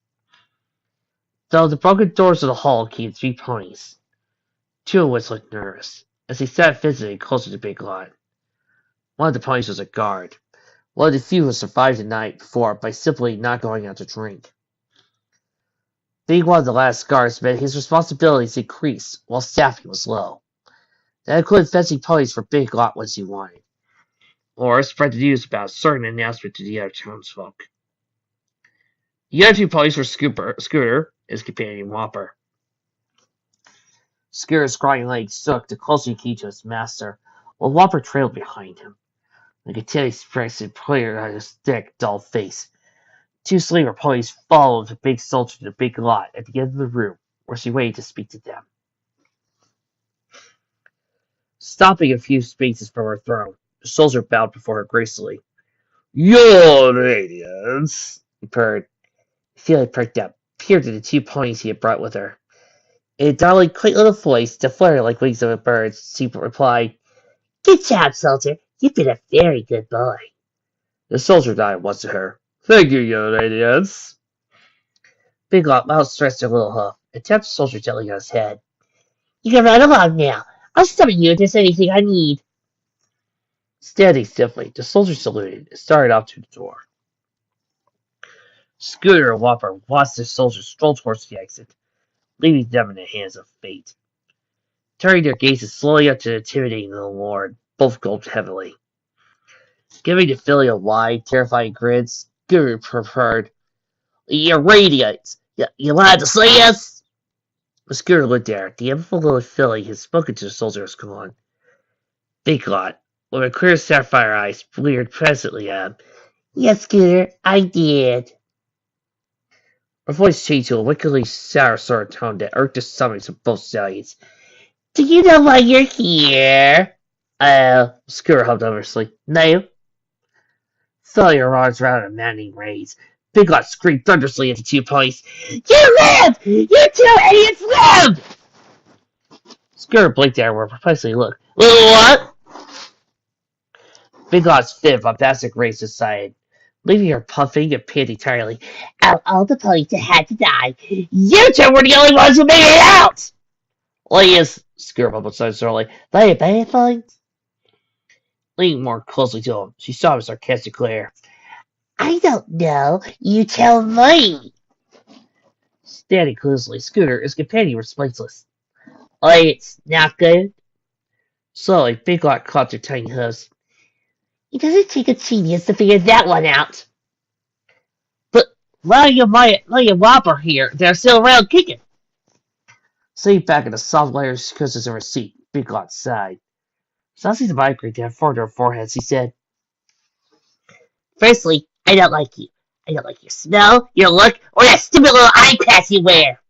Though the broken doors of the hall came 3 ponies, 2 of which looked nervous, as they sat visiting closer to Big Lot. One of the ponies was a guard, one of the few who survived the night before by simply not going out to drink. Being one of the last guards meant his responsibilities increased while staffing was low. That included fencing ponies for Big Lot once he wanted, or spread the news about a certain announcement to the other townsfolk. The other 2 ponies were Scooter and his companion Whopper. Scooter's scrawny legs shook the closer he came to his master, while Whopper trailed behind him, like a teddy expression pointed on his thick, dull face. 2 sleeper ponies followed the big soldier to the Big Lot at the end of the room, where she waited to speak to them. Stopping a few spaces from her throne, the soldier bowed before her gracefully. Your radiance, He purred. Feeling pricked up, peered at the 2 ponies he had brought with her. In a darling, quaint little voice that fluttered like wings of a bird, she replied, "Good job, soldier. You've been a very good boy." The soldier nodded once to her. Thank you, your radiance. Big Lot outstretched her little hoof and tapped the soldier gently on his head. "You can run along now. I'll summon you if there's anything I need." Standing stiffly, the soldier saluted and started off to the door. Scooter and Whopper watched the soldier stroll towards the exit, leaving them in the hands of fate. Turning their gazes slowly up to the intimidating little lord, both gulped heavily. Giving the filly a wide, terrifying grin, Scooter preferred, "You're radiant. You lied to see us?" Scooter looked at her. The amiable little filly had spoken to the soldier's command. Big Lot, with her clear sapphire eyes, bleared presently at him. "Yes, Scooter, I did." Her voice changed to a wickedly sour sort of tone that irked the stomachs of both stallions. "Do you know why you're here?" Scooter humped nervously. "No." Throwing her arms around a maddening raise, Big Lot screamed thunderously at the 2 ponies. "You live! You 2 idiots live!" Scooter blinked at her with a perplexing look. "What?" Big Lot's fin bombastic raised aside, leaving her puffing and panting tiredly. "Out all the ponies that had to die, you 2 were the only ones who made it out!" "Please," Scooter mumbled slowly. "They bad things?" Leaning more closely to him, she saw his sarcastic glare. "I don't know. You tell me." Standing closely, Scooter, his companion, were speechless. "It's not good." Slowly, Big Lot caught their tiny hooves. "It doesn't take a genius to figure that one out." "But Larry and Whopper here, they're still around kicking." Sitting back in the soft layers cushions of her seat, Big Lot sighed. Saucing the migraine that formed her forehead, she said, "Firstly, I don't like you. I don't like your smell, your look, or that stupid little eye patch you wear."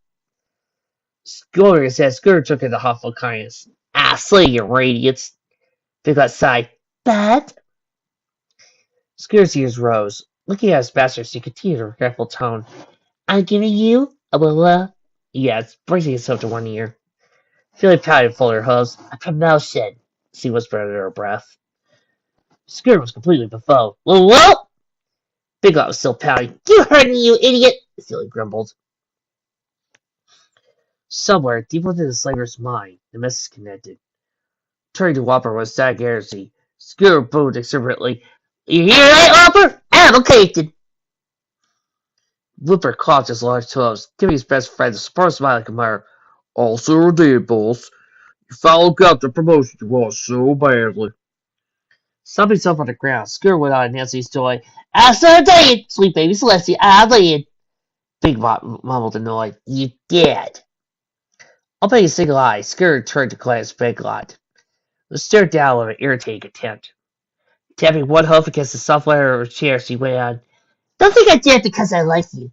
Scooter took in the hostile kindness. "Slay your radiance." Big Lot sighed. "But—" Scooter's ears rose. Looking at his master, she continued in a regretful tone. "I'm giving you a little, yes, bracing himself to one ear. Feeling proud and full of her hooves. "A promotion," she whispered under her breath. Scooter was completely befuddled. "What?" Big Lot was still pouting. "You heard me, you idiot!" Silly grumbled. Somewhere, deep within the slaver's mind, the message connected. Turning to Whopper with static energy, Scooter boomed exuberantly. "You hear that, Whopper? Application!" Whooper coughed his large toes, giving his best friend a surprised smile like a admirer. "All sure did, boss. You finally got the promotion you want so badly." Stomping himself on the ground, Scooter went on announcing his joy. "I sure did, sweet baby Celestia, I did." Big Bot mumbled annoyed. "You did." Opening a single eye, Scooter turned to glance Big Lot. He stared down with an irritating contempt. Tapping one hoof against the soft leather of her chair, she went on. "Don't think I did it because I like you.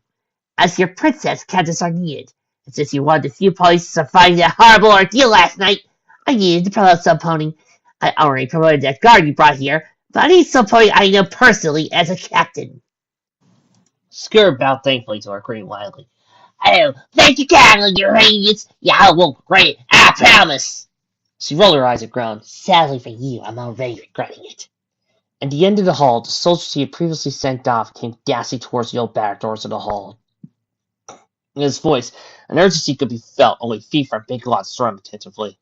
As your princess, Countess are needed. And since you wanted a few ponies to survive that horrible ordeal last night, I needed to promote some pony. I already promoted that guard you brought here, but I need some pony I know personally as a captain." Scooter bowed thankfully to her, grinning wildly. Oh, thank you kindly, your highness. Yeah, I won't regret it, I promise. She rolled her eyes and groaned. Sadly for you, I'm already regretting it. At the end of the hall, the soldiers she had previously sent off came dashing towards the old back doors of the hall. In his voice, an urgency could be felt only feet from Big Lot stormed attentively.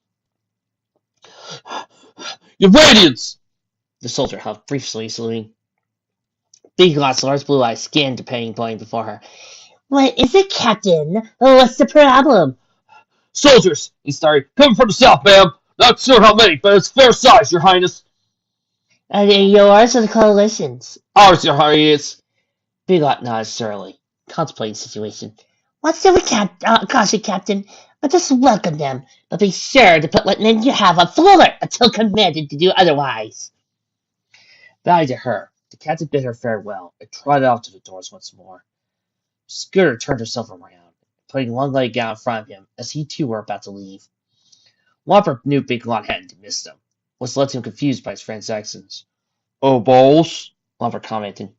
Your radiance! The soldier held briefly, saluting. Big Lot's large blue eyes scanned the painting playing before her. What is it, Captain? What's the problem? Soldiers, he started, coming from the south, ma'am. Not sure how many, but it's fair size, your highness. Are they yours or the coalition's? Ours, your highness. Big Lot nodded surlily, contemplating the situation. What's the caution, Captain? Let us welcome them, but be sure to put what men you have on full alert until commanded to do otherwise. Bowing to her, the captain bid her farewell and trotted off to the doors once more. Scooter turned herself around, putting one leg out in front of him as he too were about to leave. Whopper knew Big Lot hadn't missed him, was left him confused by his friend's accents. Oh, boss, Whopper commented.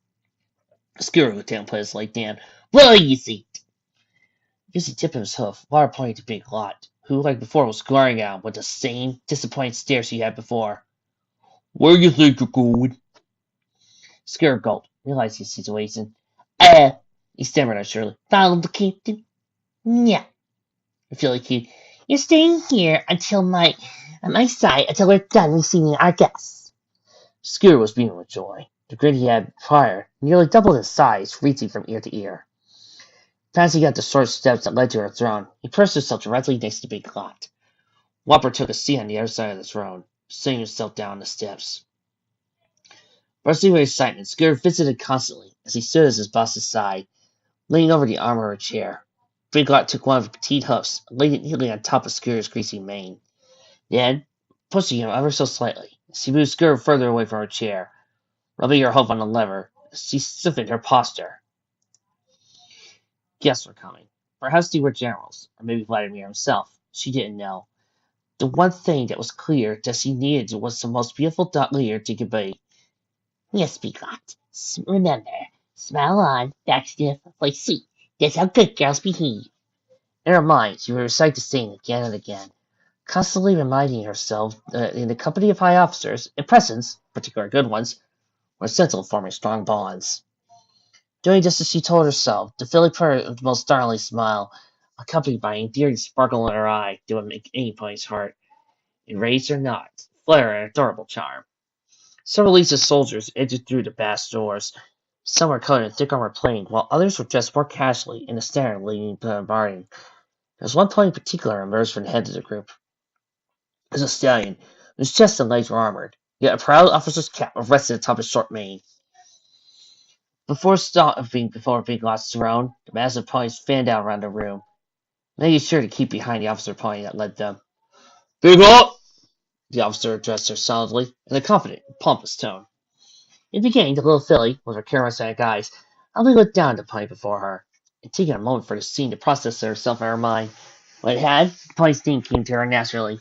Scooter looked down and put his leg down. Well, easy. Using tip of his hoof, Whopper pointed to Big Lot, who, like before, was glaring at him with the same disappointed stare she had before. Where you think you're going? Scooter gulped, realizing his situation. He stammered unsurely. Follow the captain? Yeah. Philly cute. You're staying here at my side until we're done receiving our guests. Scooter was beaming with joy. The grin he had prior nearly doubled his size, reaching from ear to ear. Passing up the short steps that led to her throne, he perched himself directly next to Big Lot. Whopper took a seat on the other side of the throne, sitting himself down on the steps. Bursting with excitement, Scooter visited constantly as he stood at his boss's side, leaning over the arm of her chair. Big Lot took one of her petite hoofs and laid it neatly on top of Scooter's greasy mane. Then, pushing him ever so slightly, she moved Scooter further away from her chair, rubbing her hoof on the lever. She stiffened her posture. Guests were coming. Perhaps they were generals, or maybe Vladimir himself. She didn't know. The one thing that was clear that she needed was the most beautiful leader to could be. Yes, Big Lot. Remember, smile on, back stiff, play sweet. That's how good girls behave. In her mind, she would recite the saying again and again, constantly reminding herself that in the company of high officers, impressions, particularly good ones, were essential in forming strong bonds. Doing just as she told herself, the filly purred with the most startling smile, accompanied by an endearing sparkle in her eye that would make any pony's heart, enraged or not, flare an adorable charm. Several legions of soldiers entered through the vast doors. Some were coated in thick armor plating, while others were dressed more casually in the standard leading bombarding. There was one pony in particular emerged from the head of the group. It was a stallion, whose chest and legs were armored, yet a proud officer's cap rested atop his short mane. Before Big Lot's throne, the massive ponies fanned out around the room, making sure to keep behind the officer pony that led them. Big Lot! The officer addressed her solidly, in a confident, pompous tone. In the beginning, the little filly, with her charismatic eyes, only looked down at the pony before her, and taking a moment for the scene to process herself in her mind. When it had, the pony's name came to her naturally.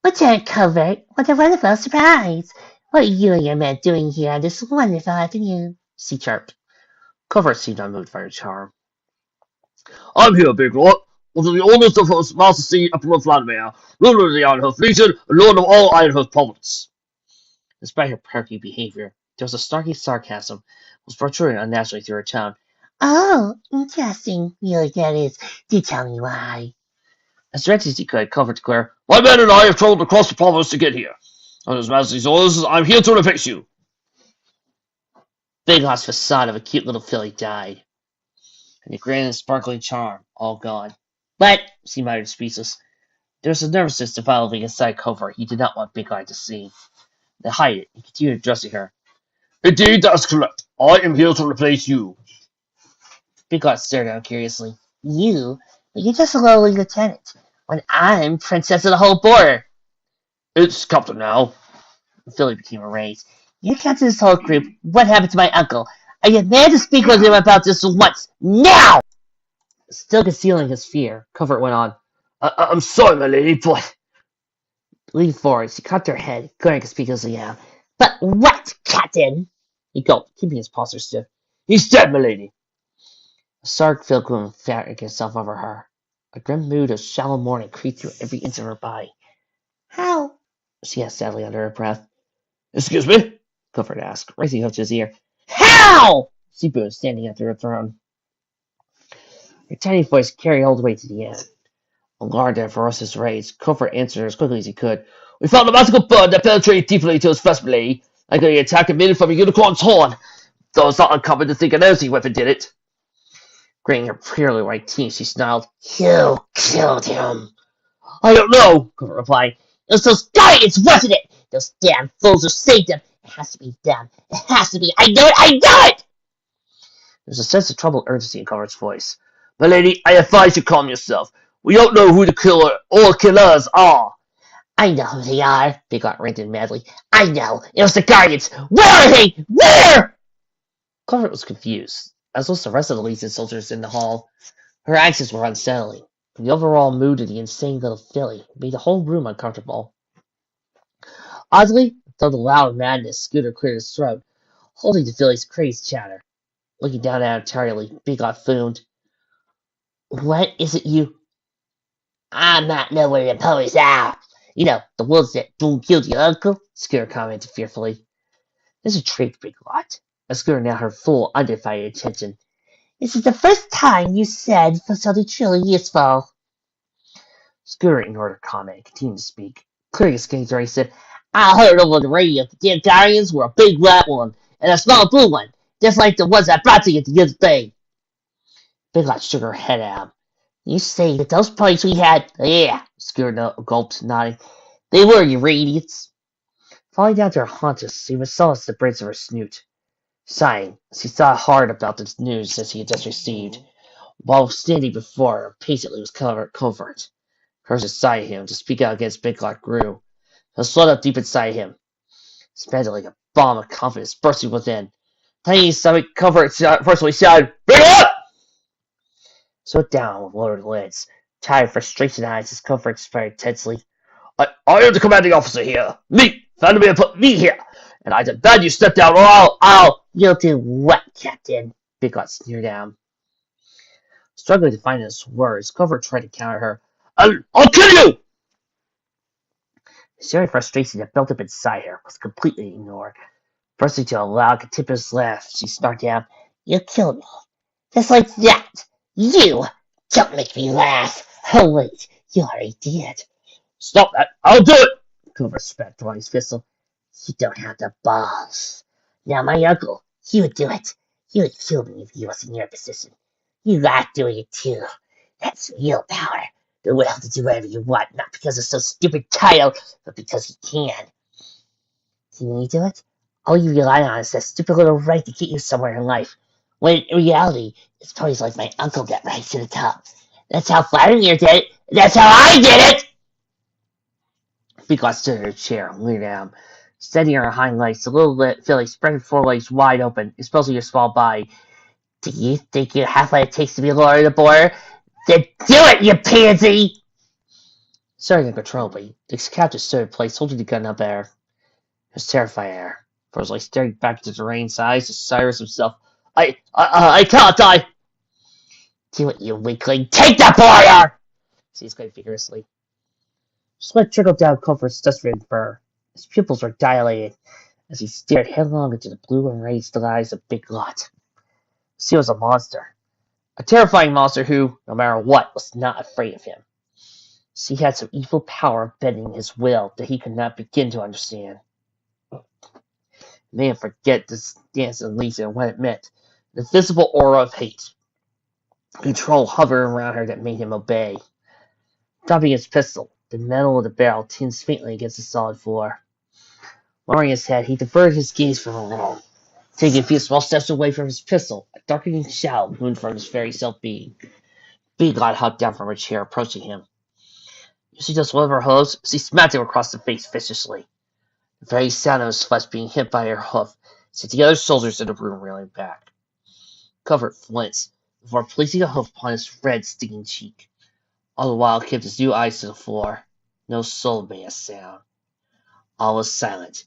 Lieutenant Covert, what a wonderful surprise! What are you and your men doing here on this wonderful afternoon? She chirped. Covert seemed unmoved by her charm. I'm here, Big Lot, with the honors of His Majesty Emperor Vladimir, ruler of the Ironhoof region, and lord of all Ironhoof province. Despite her perky behavior, there was a snarky sarcasm was protruding unnaturally through her tone. Oh, interesting. Really, that is. Do tell me why. As directly as he could, Covert declared, My men and I have traveled across the province to get here. On His Majesty's orders, I'm here to replace you. Big Lot's facade of a cute little filly died, and the grand and sparkling charm all gone. But, she muttered, speechless, there was a nervousness developing inside Covert he did not want Big Lot to see. To hide it, he continued addressing her. Indeed, that is correct. I am here to replace you. Big Lot stared down curiously. You? But you're just a lowly lieutenant, when I'm princess of the whole border. It's Captain now. Philly became enraged. You captain this whole group. What happened to my uncle? I demand to speak with him about this once. Now! Still concealing his fear, Covert went on. I'm sorry, my lady, but... Leaning forward, she cocked her head, glaring conspicuously at him. But what, Captain? He gulped, keeping his posture stiff. He's dead, my lady. A stark feel grew fabric itself over her. A grim mood of shallow mourning creeped through every inch of her body. How? She asked sadly under her breath. Excuse me? Clifford asked, raising up to his ear. How? She boomed, standing up to her throne. Her tiny voice carried all the way to the end. Alarmed at ferocious rage, Clifford answered as quickly as he could. We found a magical bird that penetrated deeply into his flesh, lady. Like the attack emitted from a unicorn's horn. Though it's not uncommon to think an energy weapon did it. Gritting her purely white teeth, she snarled, You killed him. I don't know, Clifford replied. It was those guardians, wasn't it? Those damn fools who saved him. It has to be them. It has to be. I know it. I know it! There was a sense of troubled urgency in Clifford's voice. My lady, I advise you calm yourself. We don't know who the killer or killers are. I know who they are, Biggot ranted madly. I know. It was the Guardians. Where are they? Where? Clifford was confused, as was the rest of the Legion soldiers in the hall. Her actions were unsettling. The overall mood of the insane little filly made the whole room uncomfortable. Oddly, though the loud madness Scooter cleared his throat, holding to Philly's crazed chatter. Looking down at him entirely, Biggot fumed. What is it you... I'm not nowhere to police out. You know, the wolves that killed your uncle, Scooter commented fearfully. This intrigued Biggot, as Scooter now heard full, undivided attention. This is the first time you said for something truly useful. Scooter ignored her comment and continued to speak. Clearing his skinny throat, he said, I heard over the radio that the Guardians were a big red one and a small blue one, just like the ones I brought to you the other day. Biggot shook her head at him. You say that those parties we had? Yeah, Scooter gulped, nodding. They were, you idiots. Falling down to her haunches, she was solace the braids of her snoot. Sighing, she thought hard about the news that she had just received, while standing before her patiently was covert. Hers inside him to speak out against Biggot grew. It swelled up deep inside him, expanded like a bomb of confidence bursting within. Tiny stomach covert forcefully shouted, Bring it up! Swept down with lowered lids, tired, frustration eyes as Comfort stared tensely. I am the commanding officer here. Me! Found me and put me here. And I demand you step down or I'll... You'll do what, Captain? Biggot sneered at him. Struggling to find his words, Comfort tried to counter her. I'll kill you! The sheer frustration that built up inside her was completely ignored. Bursting to a loud, contemptuous laugh, she snarked out, You killed me. Just like that. You! Don't make me laugh. Oh, wait. You already did. Stop that. I'll do it! Cooper spat toward his pistol. You don't have the balls. Now, my uncle, he would do it. He would kill me if he was in your position. You like doing it, too. That's real power. The will to do whatever you want, not because of some stupid title, but because you can. Can you do it? All you rely on is that stupid little right to get you somewhere in life. When in reality, it's parties like my uncle that rise to the top. That's how Vladimir did it. That's how I did it! Biggot stood in her chair and leaned down. Steadying her hind legs, the little filly spread her forelegs wide open, exposing her small body. Do you think you have what it takes to be Lord of the Border? Then do it, you pansy! Staring uncontrollably, the captain stood in place, holding the gun up at her. It was terrifying her, for it was like staring back into the rain's eyes to Cyrus himself. I can't die! Do it, you weakling! Take the border! She exclaimed vigorously. Sweat trickled down Comfort's dust-ridden fur. His pupils were dilated as he stared headlong into the blue enraged eyes of Biggot. She was a monster. A terrifying monster who, no matter what, was not afraid of him. She had some evil power bending his will that he could not begin to understand. Man forget this dance in Lisa and what it meant. The visible aura of hate. Control hovered around her that made him obey. Dropping his pistol, the metal of the barrel tinged faintly against the solid floor. Lowering his head, he diverted his gaze from the room, taking a few small steps away from his pistol. A darkening shadow loomed from his very self-being. Biggot hopped down from her chair, approaching him. You see just one of her hooves? She smacked him across the face viciously. The very sound of his flesh being hit by her hoof sent the other soldiers in the room reeling back. Comfort flinched before placing a hoof upon his red, stinging cheek. All the while kept his new eyes to the floor. No soul made a sound. All was silent.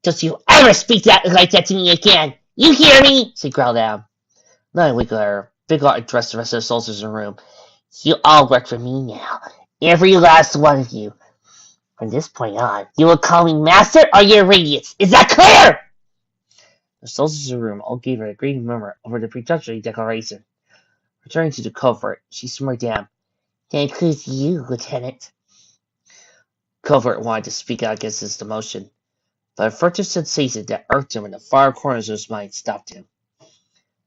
Don't you ever speak like that to me again! You hear me? She growled out. Not a week later, Biglot addressed the rest of the soldiers in the room. You all work for me now. Every last one of you. From this point on, you will call me Master or your idiots. Is that clear? The soldiers in the room all gave her a great murmur over the prefatory declaration. Returning to the covert, she smirked down. That includes you, Lieutenant. Covert wanted to speak out against this demotion, but a furtive sensation that irked him in the far corners of his mind stopped him.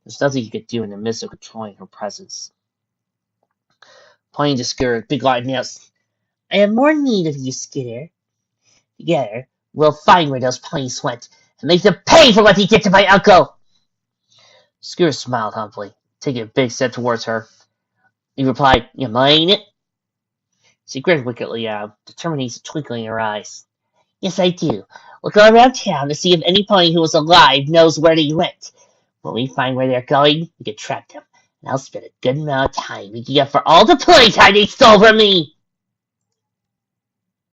There's nothing he could do in the midst of controlling her presence. Pointing to Skidder, Biglot announced, I have more need of you, Skidder. Together, we'll find where those ponies went and make them pay for what they did to my uncle. Skidder smiled humbly, taking a big step towards her. He replied, You mind it? She grinned wickedly at him, determination twinkling in her eyes. Yes, I do. We'll go around town to see if any pony who was alive knows where they went. When we find where they're going, we can trap them, and I'll spend a good amount of time making up for all the pony time they stole from me.